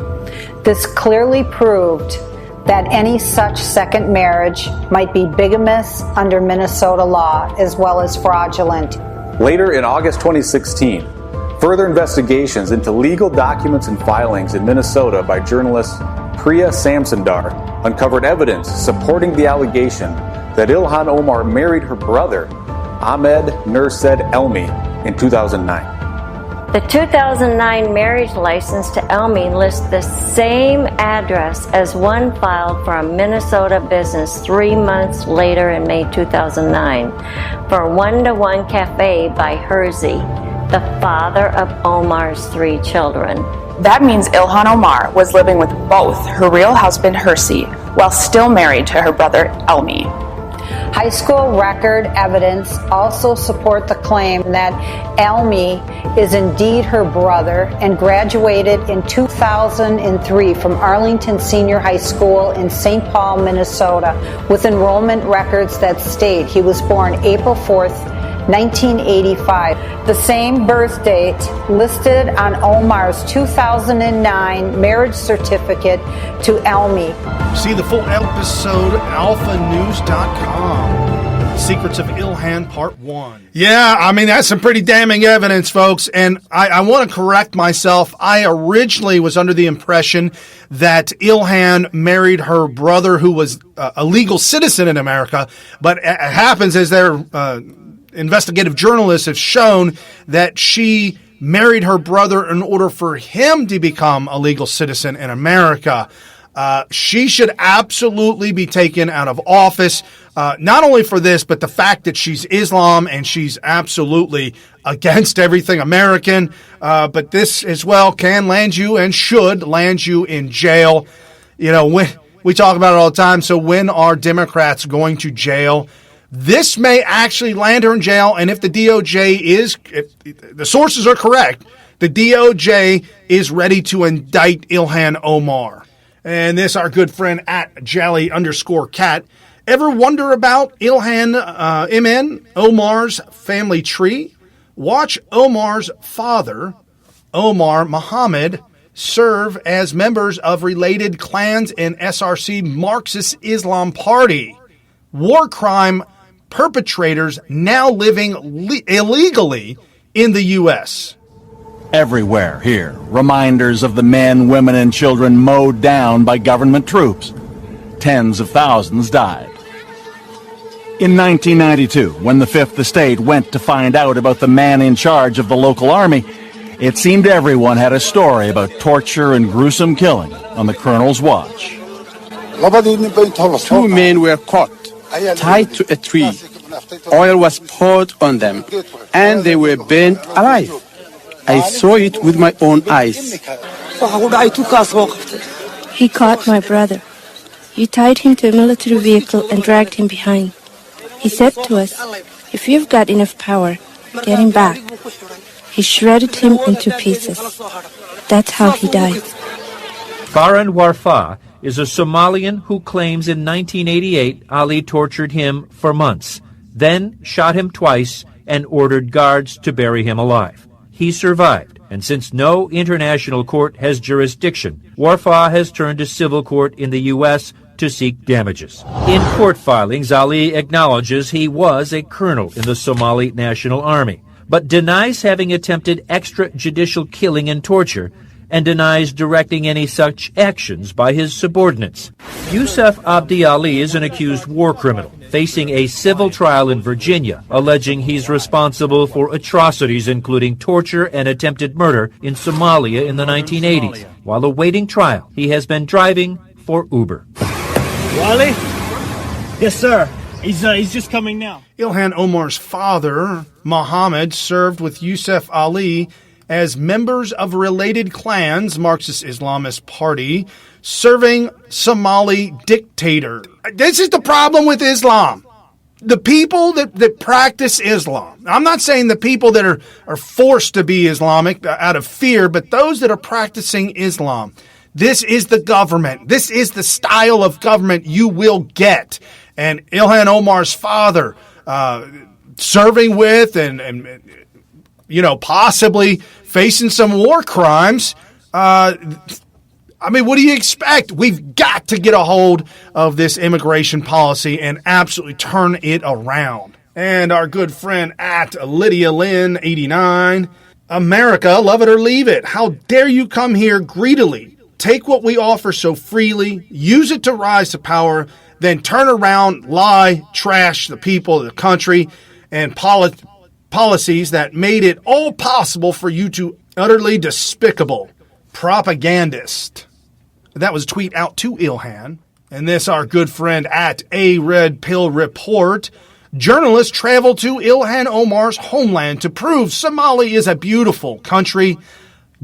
This clearly proved that any such second marriage might be bigamous under Minnesota law as well as fraudulent. Later in August 2016, further investigations into legal documents and filings in Minnesota by journalist Priya Samsundar uncovered evidence supporting the allegation that IlhanOmar married her brother, Ahmed Nursed Elmi, in 2009. The 2009 marriage license to Elmi lists the same address as one filed for a Minnesota business 3 months later in May 2009 for One-to-One Cafe by Hirsi, the father of Omar's 3 children. That means IlhanOmar was living with both her real husband Hirsi while still married to her brother Elmi. High school record evidence also support the claim that Elmi is indeed her brother and graduated in 2003 from Arlington Senior High School in St. Paul, Minnesota, with enrollment records that state he was born April 4th, 1985, the same birth date listed on Omar's 2009 marriage certificate to Elmi. See the full episode at alphanews.com. Secrets of Ilhan Part 1. Yeah, I mean, that's some pretty damning evidence, folks. And I want to correct myself. I originally was under the impression that Ilhan married her brother who was a legal citizen in America. But it happens as their investigative journalists have shown that she married her brother in order for him to become a legal citizen in America. She should absolutely be taken out of office, not only for this, but the fact that she's Islam and she's absolutely against everything American. But this as well can land you and should land you in jail. You know, we talk about it all the time. So when are Democrats going to jail? This may actually land her in jail, and if the DOJ if the sources are correct, the DOJ is ready to indict IlhanOmar. And this, our good friend at Jally_cat. Ever wonder about MN Omar's family tree? Watch Omar's father, Omar Muhammad, serve as members of related clans in SRC Marxist Islam Party. War crime perpetrators now living illegally in the U.S. Everywhere here, reminders of the men, women, and children mowed down by government troops. Tens of thousands died. In 1992, when the Fifth Estate went to find out about the man in charge of the local army, it seemed everyone had a story about torture and gruesome killing on the colonel's watch. 2 men were caught, tied to a tree. Oil was poured on them, and they were burned alive. I saw it with my own eyes. He caught my brother. He tied him to a military vehicle and dragged him behind. He said to us, "If you've got enough power, get him back." He shredded him into pieces. That's how he died. Farhan Warfa is a Somalian who claims in 1988 Ali tortured him for months. then shot him twice and ordered guards to bury him alive. He survived, and since no international court has jurisdiction, Warfaa has turned to civil court in the U.S. to seek damages. In court filings, Ali acknowledges he was a colonel in the Somali National Army, but denies having attempted extrajudicial killing and torture, and denies directing any such actions by his subordinates. Yusuf Abdi Ali is an accused war criminal, facing a civil trial in Virginia, alleging he's responsible for atrocities including torture and attempted murder in Somalia in the 1980s. While awaiting trial, he has been driving for Uber. Wally? Yes, sir. He's just coming now. Ilhan Omar's father, Mohammed, served with Yusuf Ali as members of related clans, Marxist Islamist Party, serving Somali dictator. This is the problem with Islam. The people that practice Islam. I'm not saying the people that are forced to be Islamic out of fear, but those that are practicing Islam. This is the government. This is the style of government you will get. And Ilhan Omar's father, serving with and possibly facing some war crimes. What do you expect? We've got to get a hold of this immigration policy and absolutely turn it around. And our good friend at Lydia Lynn 89, America, love it or leave it. How dare you come here greedily? Take what we offer so freely, use it to rise to power, then turn around, lie, trash the people, the country, and policies that made it all possible for you to utterly despicable propagandist. That was a tweet out to Ilhan. And this, our good friend at A Red Pill Report. Journalists travel to Ilhan Omar's homeland to prove Somalia is a beautiful country.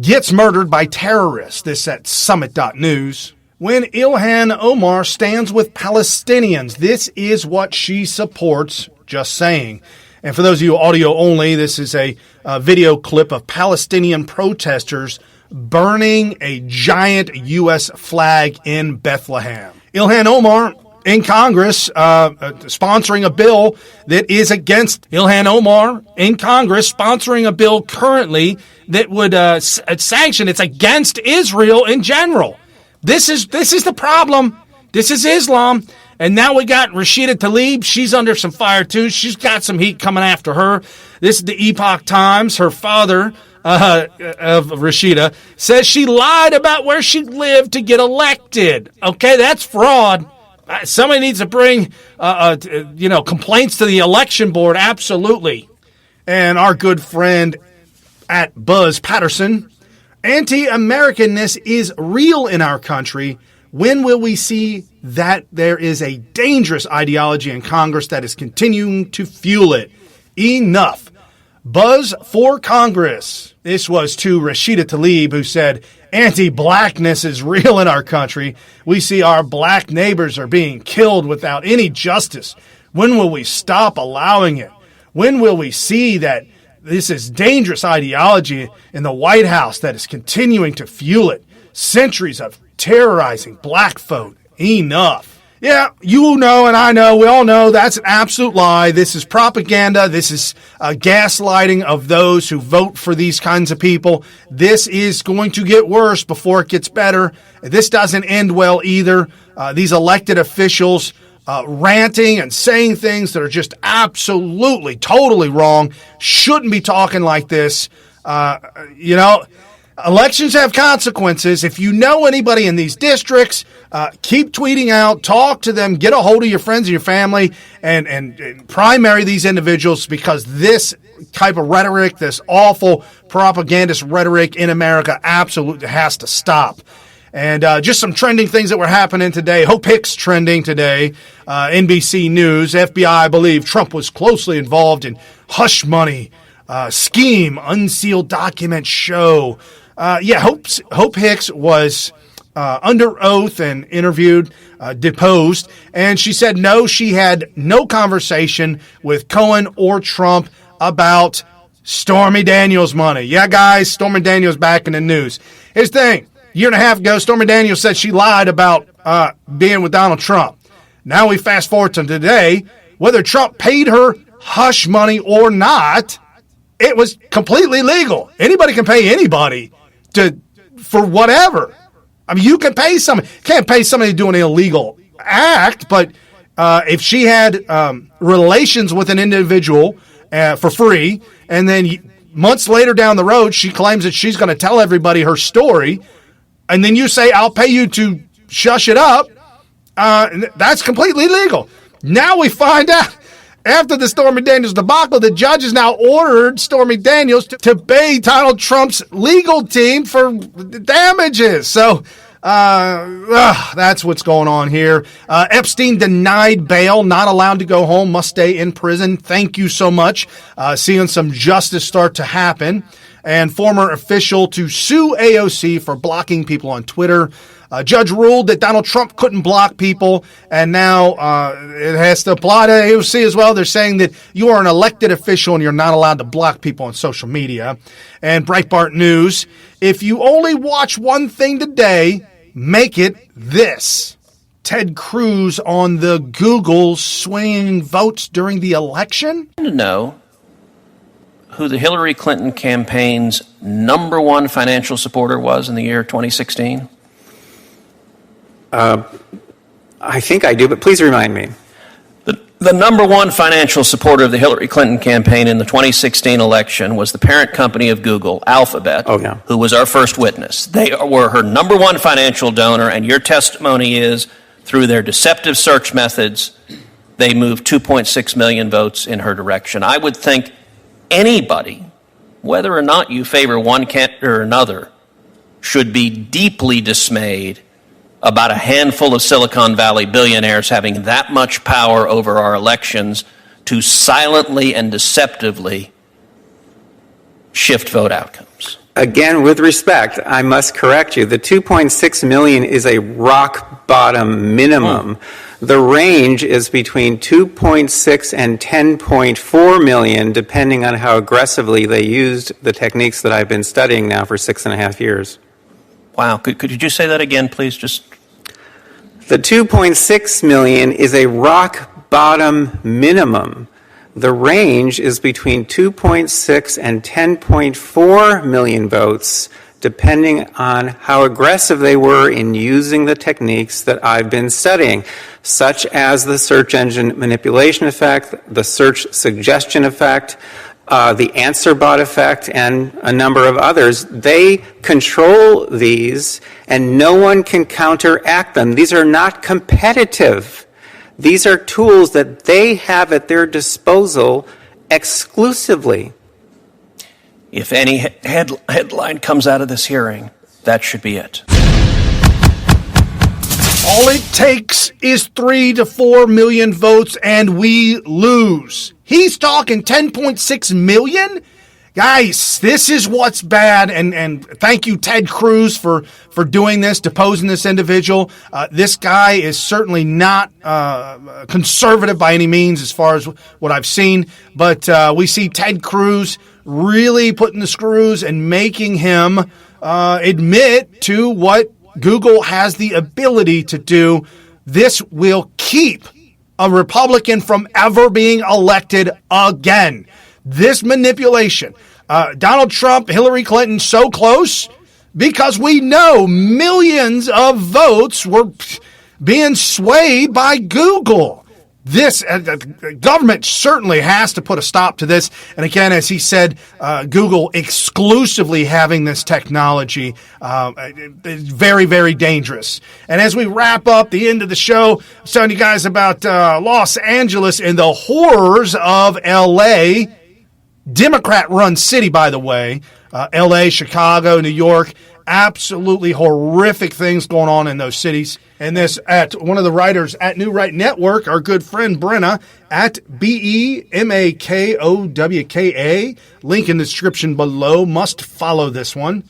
Gets murdered by terrorists. This at Summit.News. When Ilhan Omar stands with Palestinians, this is what she supports, just saying. And for those of you audio only, this is a video clip of Palestinian protesters burning a giant U.S. flag in Bethlehem. Ilhan Omar in Congress sponsoring a bill that is against Ilhan Omar in Congress sponsoring a bill currently that would sanction. It's against Israel in general. This is the problem. This is Islam. And now we got Rashida Tlaib. She's under some fire too. She's got some heat coming after her. This is the Epoch Times. Her father of Rashida says she lied about where she lived to get elected. Okay, that's fraud. Somebody needs to bring complaints to the election board. Absolutely. And our good friend at Buzz Patterson, anti-Americanness is real in our country. When will we see that there is a dangerous ideology in Congress that is continuing to fuel it? Enough. Buzz for Congress. This was to Rashida Tlaib, who said, anti-blackness is real in our country. We see our black neighbors are being killed without any justice. When will we stop allowing it? When will we see that this is dangerous ideology in the White House that is continuing to fuel it? Centuries of terrorizing black folk. Enough. Yeah, you know and I know, we all know that's an absolute lie. This is propaganda. This is gaslighting of those who vote for these kinds of people. This is going to get worse before it gets better. This doesn't end well either. These elected officials ranting and saying things that are just absolutely, totally wrong. Shouldn't be talking like this. Elections have consequences. If you know anybody in these districts, keep tweeting out, talk to them, get a hold of your friends and your family, and primary these individuals, because this type of rhetoric, this awful propagandist rhetoric in America absolutely has to stop. And just some trending things that were happening today. HopeHicks trending today. NBC News. FBI, I believe Trump was closely involved in hush money scheme. Unsealed documents show. HopeHicks was under oath and interviewed, deposed, and she said no, she had no conversation with Cohen or Trump about StormyDaniels money. Yeah, guys, StormyDaniels back in the news. Here's the thing. A year and a half ago, StormyDaniels said she lied about being with Donald Trump. Now we fast forward to today. whether Trump paid her hush money or not, it was completely legal. Anybody can pay anybody for whatever. I mean, you can pay somebody. Can't pay somebody to do an illegal act, but if she had relations with an individual for free, and then months later down the road, she claims that she's going to tell everybody her story, and then you say, I'll pay you to shush it up, that's completely legal. Now we find out, after the Stormy Daniels debacle, the judge has now ordered Stormy Daniels to pay Donald Trump's legal team for damages. So that's what's going on here. Epstein denied bail, not allowed to go home, must stay in prison. Thank you so much. Seeing some justice start to happen. And former official to sue AOC for blocking people on Twitter. Judge ruled that Donald Trump couldn't block people, and now it has to apply to AOC as well. They're saying that you are an elected official and you're not allowed to block people on social media. And Breitbart News, if you only watch one thing today, make it this. Ted Cruz on the Google swinging votes during the election? To know who the Hillary Clinton campaign's number one financial supporter was in the year 2016? I think I do, but please remind me. The number one financial supporter of the Hillary Clinton campaign in the 2016 election was the parent company of Google, Alphabet, who was our first witness. They were her number one financial donor, and your testimony is, through their deceptive search methods, they moved 2.6 million votes in her direction. I would think anybody, whether or not you favor one candidate or another, should be deeply dismayed about a handful of Silicon Valley billionaires having that much power over our elections to silently and deceptively shift vote outcomes. Again, with respect, I must correct you. The 2.6 million is a rock bottom minimum. The range is between 2.6 and 10.4 million, depending on how aggressively they used the techniques that I've been studying now for 6.5 years. Wow. Could you just say that again, please? The 2.6 million is a rock bottom minimum. The range is between 2.6 and 10.4 million votes, depending on how aggressive they were in using the techniques that I've been studying, such as the search engine manipulation effect, the search suggestion effect, the answer bot effect, and a number of others. They control these, and no one can counteract them. These are not competitive. These are tools that they have at their disposal exclusively. If any headline comes out of this hearing, that should be it. All it takes is 3 to 4 million votes and we lose. He's talking 10.6 million? Guys, this is what's bad, and thank you, Ted Cruz, for doing this, deposing this individual. This guy is certainly not conservative by any means as far as what I've seen, but we see Ted Cruz really putting the screws and making him admit to what Google has the ability to do. This will keep a Republican from ever being elected again. This manipulation. Donald Trump, Hillary Clinton, so close because we know millions of votes were being swayed by Google. This government certainly has to put a stop to this. And again, as he said, Google exclusively having this technology is very, very dangerous. And as we wrap up the end of the show, I was telling you guys about Los Angeles and the horrors of L.A., Democrat-run city, by the way. L.A., Chicago, New York, absolutely horrific things going on in those cities. And this at one of the writers at New Right Network, our good friend Brenna, at BEMAKOWKA. Link in the description below. Must follow this one.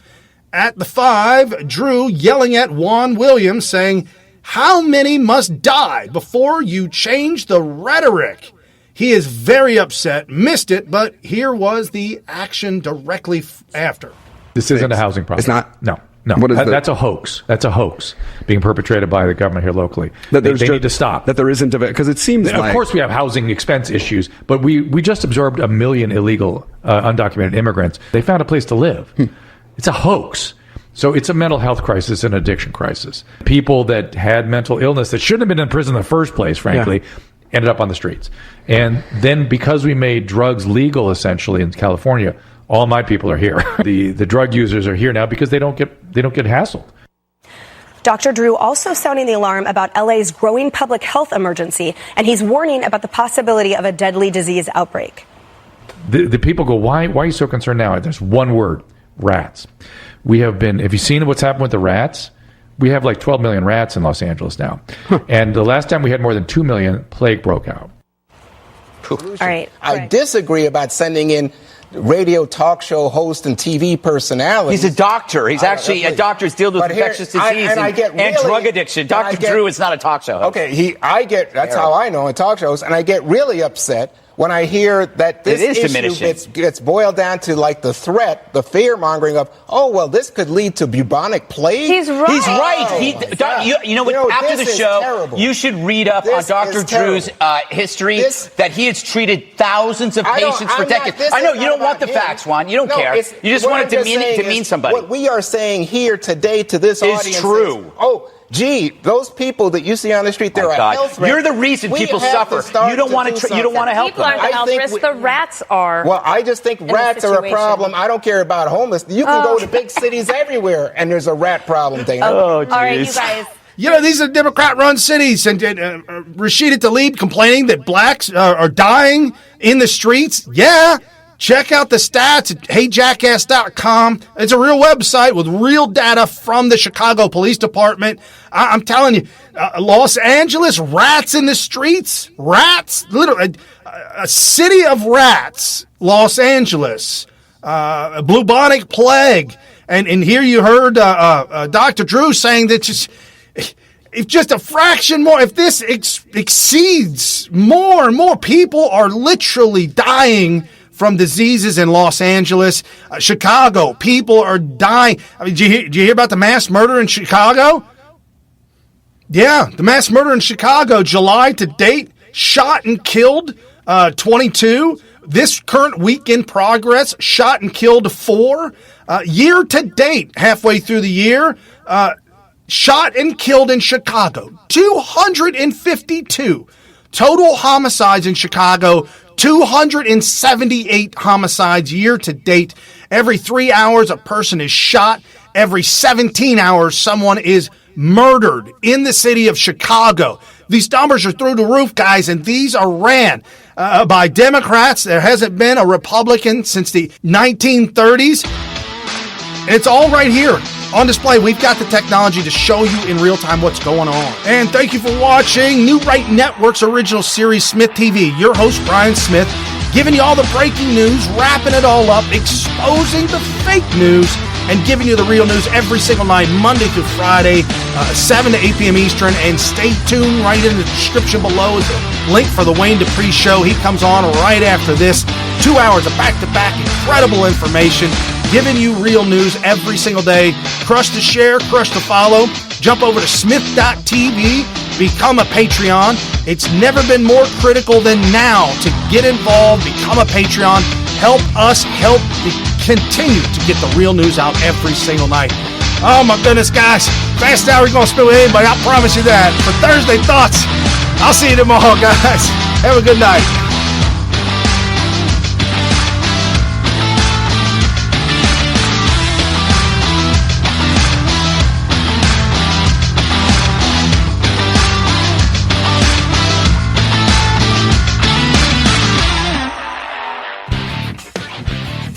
At the 5, Drew yelling at Juan Williams saying, "How many must die before you change the rhetoric?" He is very upset, missed it, but here was the action directly after. This isn't a housing problem. It's not? No. No, that's a hoax. That's a hoax being perpetrated by the government here locally. They need to stop. That there isn't, because it seems Of course we have housing expense issues, but we just absorbed 1 million illegal, undocumented immigrants. They found a place to live. It's a hoax. So it's a mental health crisis and addiction crisis. People that had mental illness that shouldn't have been in prison in the first place, frankly, ended up on the streets. And then because we made drugs legal, essentially, in California, all my people are here. The drug users are here now because they don't get hassled. Dr. Drew also sounding the alarm about LA's growing public health emergency, and he's warning about the possibility of a deadly disease outbreak. The people go, why are you so concerned now? There's one word: rats. Have you seen what's happened with the rats? We have like 12 million rats in Los Angeles now. And the last time we had more than 2 million, plague broke out. All right. I disagree about sending in radio talk show host and TV personalities. He's a doctor. He's actually a doctor who's dealt with infectious disease and drug addiction. Dr. Drew is not a talk show host. Okay, that's how I know in talk shows, and I get really upset when I hear that this issue gets boiled down to like the threat, the fear-mongering of, this could lead to bubonic plague. He's right. He's right. You know what? After the show, terrible. You should read up on Dr. Drew's history, that he has treated thousands of patients for decades. I know you don't want the facts, Juan. You don't care. You just want it to mean somebody. What we are saying here today to this audience is true. Those people that you see on the street, they're a health risk. You're the reason people suffer. You don't want to help them. People aren't the health risk. The rats are. Well, I just think rats are a problem. I don't care about homeless. You can go to big cities everywhere, and there's a rat problem thing. All right, you guys. These are Democrat-run cities, and Rashida Tlaib complaining that blacks are dying in the streets. Yeah. Check out the stats at heyjackass.com. It's a real website with real data from the Chicago Police Department. I'm telling you, Los Angeles, rats in the streets. Rats, literally, a city of rats, Los Angeles. Bubonic plague. And here you heard Dr. Drew saying that if just a fraction more, if this exceeds more and more people are literally dying from diseases in Los Angeles, Chicago, people are dying. I mean, did you hear about the mass murder in Chicago? Yeah, the mass murder in Chicago, July to date, shot and killed 22. This current week in progress, shot and killed 4. Year to date, halfway through the year, shot and killed in Chicago, 252. Total homicides in Chicago, 278 homicides year to date. Every 3 hours, a person is shot. Every 17 hours, someone is murdered in the city of Chicago. These numbers are through the roof, guys, and these are ran by Democrats. There hasn't been a Republican since the 1930s. And it's all right here on display. We've got the technology to show you in real time what's going on. And thank you for watching New Right Network's original series, Smyth TV. Your host, Brian Smith, giving you all the breaking news, wrapping it all up, exposing the fake news, and giving you the real news every single night, Monday through Friday, 7 to 8 p.m. Eastern. And stay tuned. Right in the description below is a link for the Wayne Dupree Show. He comes on right after this. 2 hours of back-to-back incredible information, giving you real news every single day. Crush to share, crush to follow. Jump over to Smyth.tv, become a Patreon. It's never been more critical than now to get involved, become a Patreon. Help us help continue to get the real news out every single night. Oh my goodness, guys. Fast hour, we're going to spill with anybody. I promise you that. For Thursday Thoughts, I'll see you tomorrow, guys. Have a good night.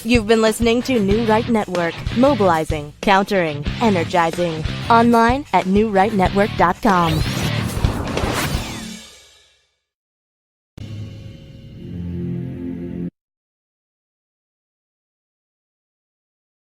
You've been listening to New Right Network, mobilizing, countering, energizing. Online at newrightnetwork.com.